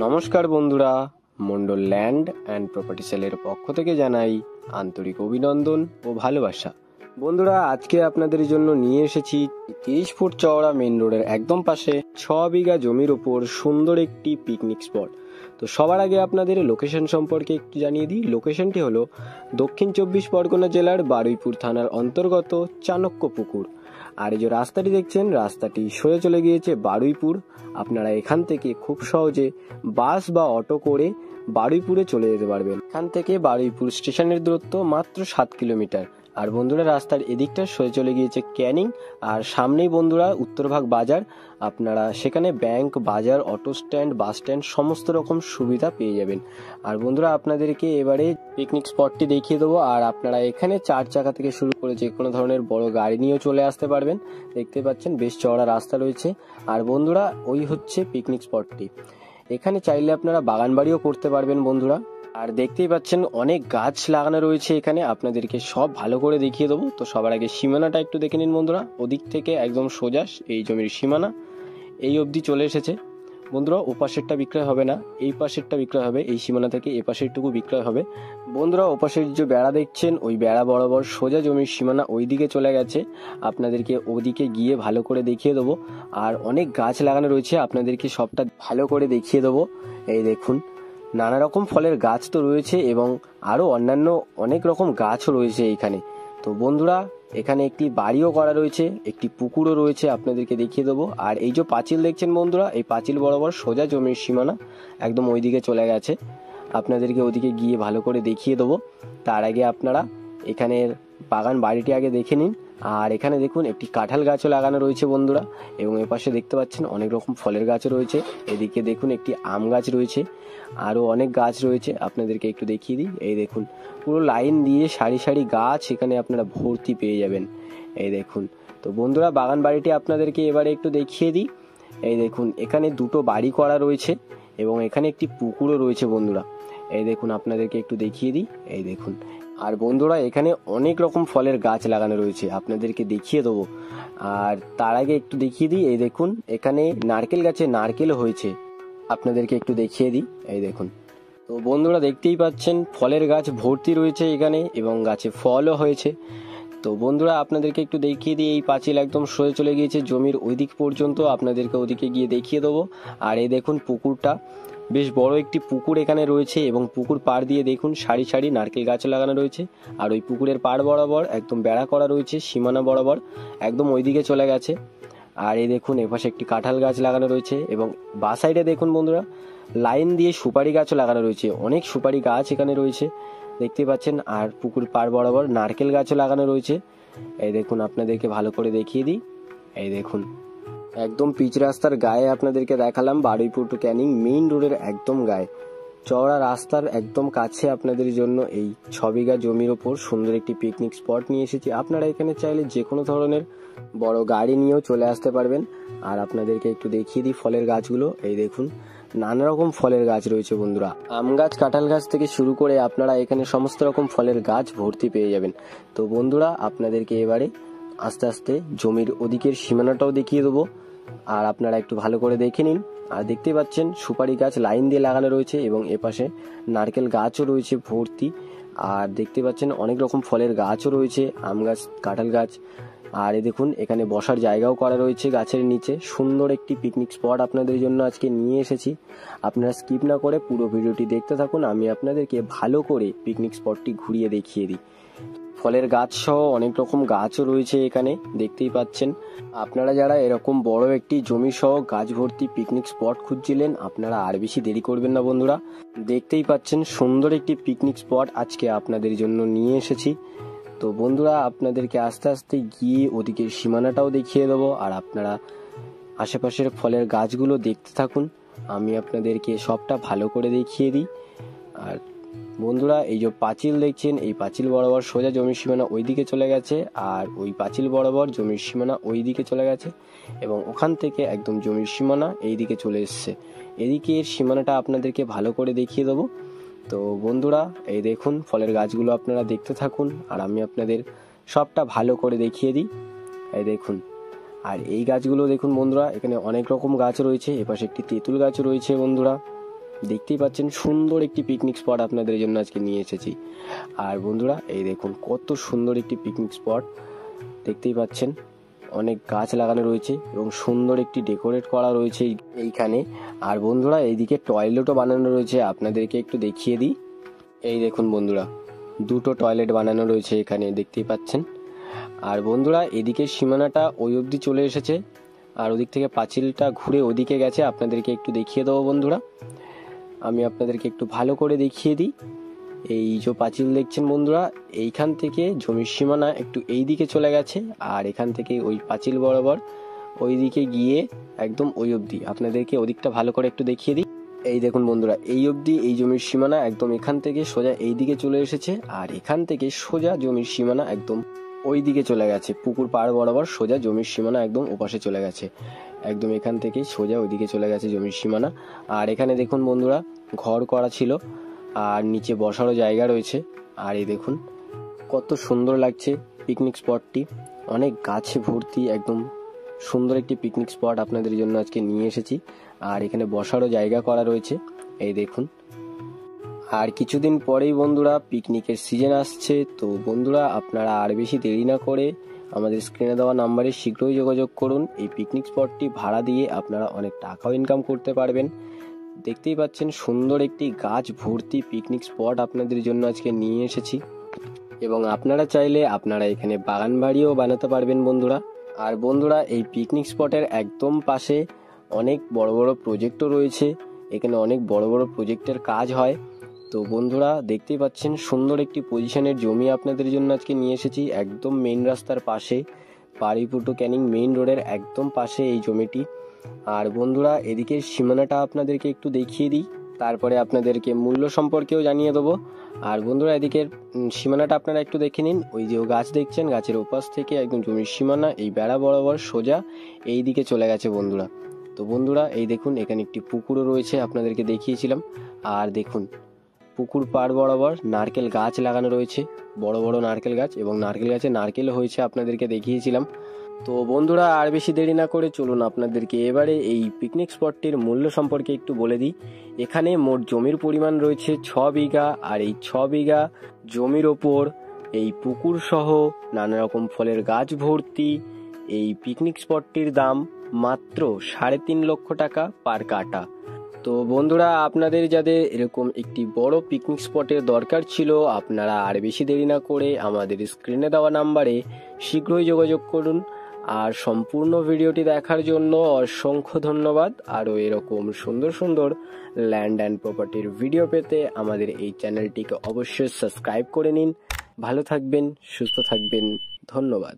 নমস্কার বন্ধুরা, Mondal land and property সেলের পক্ষ থেকে জানাই আন্তরিক অভিনন্দন ও ভালোবাসা। বন্ধুরা, আজকে আপনাদের জন্য নিয়ে এসেছি 30 ফুট চওড়া মেন রোডের একদম পাশে 6 বিঘা জমির ওপর সুন্দর একটি পিকনিক স্পট। তো সবার আগে আপনাদের লোকেশন সম্পর্কে একটু জানিয়ে দিই। লোকেশনটি হলো দক্ষিণ 24 পরগনা জেলার বারুইপুর থানার অন্তর্গত চাণক্যপুকুর। আর এই যে রাস্তাটি দেখছেন, রাস্তাটি সোজা চলে গিয়েছে বারুইপুর। আপনারা এখান থেকে খুব সহজে বাস বা অটো করে বারুইপুরে চলে যেতে পারবেন। এখান থেকে বারুইপুর স্টেশনের দূরত্ব মাত্র 7 কিলোমিটার। আর বন্ধুরা, রাস্তার এদিকটা সোজা চলে গিয়েছে ক্যানিং, আর সামনেই বন্ধুরা উত্তরভাগ বাজার। আপনারা সেখানে ব্যাংক, বাজার, অটো স্ট্যান্ড, বাস স্ট্যান্ড সমস্ত রকম সুবিধা পেয়ে যাবেন। আর বন্ধুরা, আপনাদেরকে এবারে পিকনিক স্পটটি দেখিয়ে দেবো। আর আপনারা এখানে 4 চাকা থেকে শুরু করে যে কোনো ধরনের বড় গাড়ি নিয়েও চলে আসতে পারবেন। দেখতে পাচ্ছেন বেশ চওড়া রাস্তা রয়েছে। আর বন্ধুরা, ওই হচ্ছে পিকনিক স্পটটি। এখানে চাইলে আপনারা বাগান বাড়িও করতে পারবেন বন্ধুরা। আর দেখতেই পাচ্ছেন অনেক গাছ লাগানো রয়েছে এখানে, আপনাদেরকে সব ভালো করে দেখিয়ে দেবো। তো সবার আগে সীমানাটা একটু দেখে নিন বন্ধুরা। ওদিক থেকে একদম সোজা এই জমির সীমানা এই অবধি চলে এসেছে বন্ধুরা। ও পাশেরটা বিক্রয় হবে না, এই পাশেরটা বিক্রয় হবে। এই সীমানা থেকে এ পাশেরটুকু বিক্রয় হবে বন্ধুরা। ও পাশের যে বেড়া দেখছেন, ওই বেড়া বরাবর সোজা জমির সীমানা ওই দিকে চলে গেছে। আপনাদেরকে ওদিকে গিয়ে ভালো করে দেখিয়ে দেবো। আর অনেক গাছ লাগানো রয়েছে, আপনাদেরকে সবটা ভালো করে দেখিয়ে দেবো। এই দেখুন, নানা রকম ফলের গাছ তো রয়েছে এবং আরও অন্যান্য অনেক রকম গাছও রয়েছে এইখানে। তো বন্ধুরা, এখানে একটি বাড়িও করা রয়েছে, একটি পুকুরও রয়েছে, আপনাদেরকে দেখিয়ে দেবো। আর এই যে পাঁচিল দেখছেন বন্ধুরা, এই পাঁচিল বরাবর সোজা জমির সীমানা একদম ওইদিকে চলে গেছে। আপনাদেরকে ওদিকে গিয়ে ভালো করে দেখিয়ে দেবো। তার আগে আপনারা এখানের বাগান বাড়িটি আগে দেখে নিন। আর এখানে দেখুন একটি কাঁঠাল গাছও লাগানো রয়েছে বন্ধুরা, এবং এপাশে দেখতে পাচ্ছেন অনেক রকম ফলের গাছও রয়েছে। এদিকে দেখুন একটি আম গাছ রয়েছে, আরও অনেক গাছ রয়েছে। আপনাদেরকে একটু দেখিয়ে দিই। এই দেখুন পুরো লাইন দিয়ে সারি সারি গাছ এখানে আপনারা ভর্তি পেয়ে যাবেন। এই দেখুন। তো বন্ধুরা, বাগান বাড়িটি আপনাদেরকে এবারে একটু দেখিয়ে দিই। এই দেখুন, এখানে দুটো বাড়ি করা রয়েছে এবং এখানে একটি পুকুরও রয়েছে বন্ধুরা। এই দেখুন, আপনাদেরকে একটু দেখিয়ে দিই। এই দেখুন। আর বন্ধুরা, এখানে অনেক রকম ফলের গাছ লাগানো রয়েছে, আপনাদেরকে দেখিয়ে দেবো। আর তার আগে একটু দেখিয়ে দিই। এই দেখুন, এখানে নারকেল গাছে নারকেলও হয়েছে, আপনাদেরকে একটু দেখিয়ে দিই। এই দেখুন। তো বন্ধুরা, দেখতেই পাচ্ছেন ফলের গাছ ভর্তি রয়েছে এখানে এবং গাছে ফলও হয়েছে। তো বন্ধুরা, আপনাদেরকে একটু দেখিয়ে দিই। এই পাঁচিল একদম সরে চলে গিয়েছে জমির ওই দিক পর্যন্ত, আপনাদেরকে ওদিকে গিয়ে দেখিয়ে দেবো। আর এই দেখুন পুকুরটা, বেশ বড় একটি পুকুর এখানে রয়েছে এবং পুকুর পাড় দিয়ে দেখুন সারি সারি নারকেল গাছ লাগানো রয়েছে। আর ওই পুকুরের পাড় বরাবর একদম বেড়া করা রয়েছে, সীমানা বরাবর একদম ওইদিকে চলে গেছে। আর এই দেখুন এপাশে একটি কাঁঠাল গাছ লাগানো রয়েছে এবং বা সাইডে দেখুন বন্ধুরা লাইন দিয়ে সুপারি গাছও লাগানো রয়েছে, অনেক সুপারি গাছ এখানে রয়েছে দেখতে পাচ্ছেন। আর পুকুর পাড় বরাবর নারকেল গাছও লাগানো রয়েছে। এই দেখুন, আপনাদেরকে ভালো করে দেখিয়ে দিই। এই দেখুন, একদম পিচ রাস্তার গায়ে আপনাদেরকে দেখালাম, বারুইপুর টু ক্যানিং মেইন রোডের একদম গায়ে চওড়া রাস্তার একদম কাছে আপনাদের জন্য এই 6 বিঘা জমির ওপর সুন্দর একটি পিকনিক স্পট নিয়ে এসেছি। আপনারা এখানে চাইলে যে কোনো ধরনের বড় গাড়ি নিয়েও চলে আসতে পারবেন। আর আপনাদেরকে একটু দেখিয়ে দিই ফলের গাছগুলো। এই দেখুন, নানা রকম ফলের গাছ রয়েছে বন্ধুরা। আম গাছ, কাঁঠাল গাছ থেকে শুরু করে আপনারা এখানে সমস্ত রকম ফলের গাছ ভর্তি পেয়ে যাবেন। তো বন্ধুরা, আপনাদেরকে এবারে আস্তে আস্তে জমির ওদিকের সীমানাটাও দেখিয়ে দেবো। আর আপনারা একটু ভালো করে দেখে নিন। আর দেখতে পাচ্ছেন সুপারি গাছ লাইন দিয়ে লাগানো রয়েছে এবং এপাশে নারকেল গাছও রয়েছে ভর্তি। আর দেখতে পাচ্ছেন অনেক রকম ফলের গাছও রয়েছে, আম গাছ, কাঁঠাল গাছ। আর এই দেখুন, এখানে বসার জায়গাও করা রয়েছে গাছের নিচে। সুন্দর একটি পিকনিক স্পট আপনাদের জন্য আজকে নিয়ে এসেছি। আপনারা স্কিপ না করে পুরো ভিডিওটি দেখতে থাকুন, আমি আপনাদেরকে ভালো করে পিকনিক স্পটটি ঘুরিয়ে দেখিয়ে দিই। ফলের গাছ সহ অনেক রকম গাছও রয়েছে এখানে, দেখতেই পাচ্ছেন। আপনারা যারা এরকম বড় একটি জমি সহ গাছ ভর্তি পিকনিক স্পট খুঁজছিলেন, আপনারা আর বেশি দেরি করবেন না বন্ধুরা। দেখতেই পাচ্ছেন সুন্দর একটি পিকনিক স্পট আজকে আপনাদের জন্য নিয়ে এসেছি। তো বন্ধুরা, আপনাদেরকে আস্তে আস্তে গিয়ে ওদিকের সীমানাটাও দেখিয়ে দেবো। আর আপনারা আশেপাশের ফলের গাছগুলো দেখতে থাকুন, আমি আপনাদেরকে সবটা ভালো করে দেখিয়ে দিই। আর বন্ধুরা, এই যে পাঁচিল দেখছেন, এই পাঁচিল বরাবর সোজা জমির সীমানা ওই দিকে চলে গেছে। আর ওই পাঁচিল বরাবর জমির সীমানা ওই দিকে চলে গেছে এবং ওখান থেকে একদম জমির সীমানা এই দিকে চলে এসছে। এদিকের সীমানাটা আপনাদেরকে ভালো করে দেখিয়ে দেবো। তো বন্ধুরা, এই দেখুন ফলের গাছগুলো আপনারা দেখতে থাকুন আর আমি আপনাদের সবটা ভালো করে দেখিয়ে দিই। এই দেখুন, আর এই গাছগুলো দেখুন বন্ধুরা, এখানে অনেক রকম গাছ রয়েছে। এপাশে একটি তেঁতুল গাছ রয়েছে বন্ধুরা। দেখতেই পাচ্ছেন সুন্দর একটি পিকনিক স্পট আপনাদের জন্য আজকে নিয়ে এসেছি। আর বন্ধুরা এই দেখুন কত সুন্দর একটি পিকনিক স্পট, দেখতেই পাচ্ছেন অনেক গাছ লাগানো রয়েছে এবং সুন্দর একটি ডেকোরেট করা রয়েছে এইখানে। আর বন্ধুরা এইদিকে টয়লেটও বানানো রয়েছে, আপনাদেরকে একটু দেখিয়ে দিই। এই দেখুন বন্ধুরা, দুটো টয়লেট বানানো রয়েছে এখানে, দেখতেই পাচ্ছেন। আর বন্ধুরা এদিকে সীমানাটা ওই অবধি চলে এসেছে, আর ওদিক থেকে পাঁচিলটা ঘুরে ওদিকে গেছে, আপনাদেরকে একটু দেখিয়ে দেবো বন্ধুরা। আমি আপনাদেরকে একটু ভালো করে দেখিয়ে দিই। এই যে পাঁচিল দেখছেন বন্ধুরা, এইখান থেকে জমির সীমানা একটু এই দিকে চলে গেছে, আর এখান থেকে ওই পাঁচিল বরাবর ওই দিকে গিয়ে একদম ওই অবধি, আপনাদেরকে ওদিকটা ভালো করে একটু দেখিয়ে দিই। এই দেখুন বন্ধুরা, এই অবধি এই জমির সীমানা একদম এখান থেকে সোজা এই দিকে চলে এসেছে, আর এখান থেকে সোজা জমির সীমানা একদম ওই দিকে চলে গেছে, পুকুর পাড় বরাবর সোজা জমির সীমানা একদম ওপাশে চলে গেছে, একদম এখান থেকে সোজা ওইদিকে চলে গেছে জমির সীমানা। আর এখানে দেখুন বন্ধুরা ঘর করা ছিল, আর নিচে বসারও জায়গা রয়েছে। আর এই দেখুন কত সুন্দর লাগছে পিকনিক স্পটটি, অনেক গাছে ভর্তি, একদম সুন্দর একটি পিকনিক স্পট আপনাদের জন্য আজকে নিয়ে এসেছি। আর এখানে বসারও জায়গা করা রয়েছে, এই দেখুন। আর কিছুদিন পরেই বন্ধুরা পিকনিকের সিজন আসছে, তো বন্ধুরা আপনারা আর বেশি দেরি না করে আমাদের স্ক্রিনে দেওয়া নাম্বারে শীঘ্রই যোগাযোগ করুন। এই পিকনিক স্পটটি ভাড়া দিয়ে আপনারা অনেক টাকাও ইনকাম করতে পারবেন। দেখতেই পাচ্ছেন সুন্দর একটি গাছ ভর্তি পিকনিক স্পট আপনাদের জন্য আজকে নিয়ে এসেছি, এবং আপনারা চাইলে আপনারা এখানে বাগান বাড়িও বানাতে পারবেন বন্ধুরা। আর বন্ধুরা এই পিকনিক স্পটের একদম পাশে অনেক বড় বড় প্রজেক্টও রয়েছে, এখানে অনেক বড় বড় প্রজেক্টের কাজ হয়। তো বন্ধুরা দেখতেই পাচ্ছেন সুন্দর একটি পজিশনের জমি আপনাদের জন্য আজকে নিয়ে এসেছি, একদম মেইন রাস্তার পাশে, পাড়িপুটু ক্যানিং মেইন রোডের একদম পাশে এই জমিটি। আর বন্ধুরা এদিকে সীমানাটা আপনাদেরকে একটু দেখিয়ে দিই, তারপরে আপনাদেরকে মূল্য সম্পর্কেও জানিয়ে দেবো। আর বন্ধুরা এদিকের সীমানাটা আপনারা একটু দেখে নিন, ওই যে গাছ দেখছেন, গাছের ওপাশ থেকে একদম জমির সীমানা এই বেড়া বরাবর সোজা এই দিকে চলে গেছে বন্ধুরা। তো বন্ধুরা এই দেখুন এখানে একটি পুকুরও রয়েছে, আপনাদেরকে দেখিয়েছিলাম। আর দেখুন পুকুর পাড় বরাবর নারকেল গাছ লাগানো রয়েছে, বড় বড় নারকেল গাছ, এবং নারকেল গাছে নারকেল হয়েছে, আপনাদেরকে দেখিয়েছিলাম। তো বন্ধুরা আর বেশি দেরি না করে চলুন আপনাদেরকে এবারে এই পিকনিক স্পটটির মূল্য সম্পর্কে একটু বলে দিই। এখানে মোট জমির পরিমাণ রয়েছে 6 বিঘা, আর এই 6 বিঘা জমির ওপর এই পুকুর সহ নানা রকম ফলের গাছ ভর্তি এই পিকনিক স্পটটির দাম মাত্র 3.5 লক্ষ টাকা পার কাঠা। তো বন্ধুরা আপনাদের যাদের এরকম একটি বড় পিকনিক স্পটের দরকার ছিল, আপনারা আর বেশি দেরি না করে আমাদের স্ক্রিনে দেওয়া নাম্বারে শীঘ্রই যোগাযোগ করুন। আর সম্পূর্ণ ভিডিওটি দেখার জন্য অসংখ্য ধন্যবাদ। আরও এরকম সুন্দর সুন্দর ল্যান্ড অ্যান্ড প্রপার্টির ভিডিও পেতে আমাদের এই চ্যানেলটিকে অবশ্যই সাবস্ক্রাইব করে নিন। ভালো থাকবেন, সুস্থ থাকবেন, ধন্যবাদ।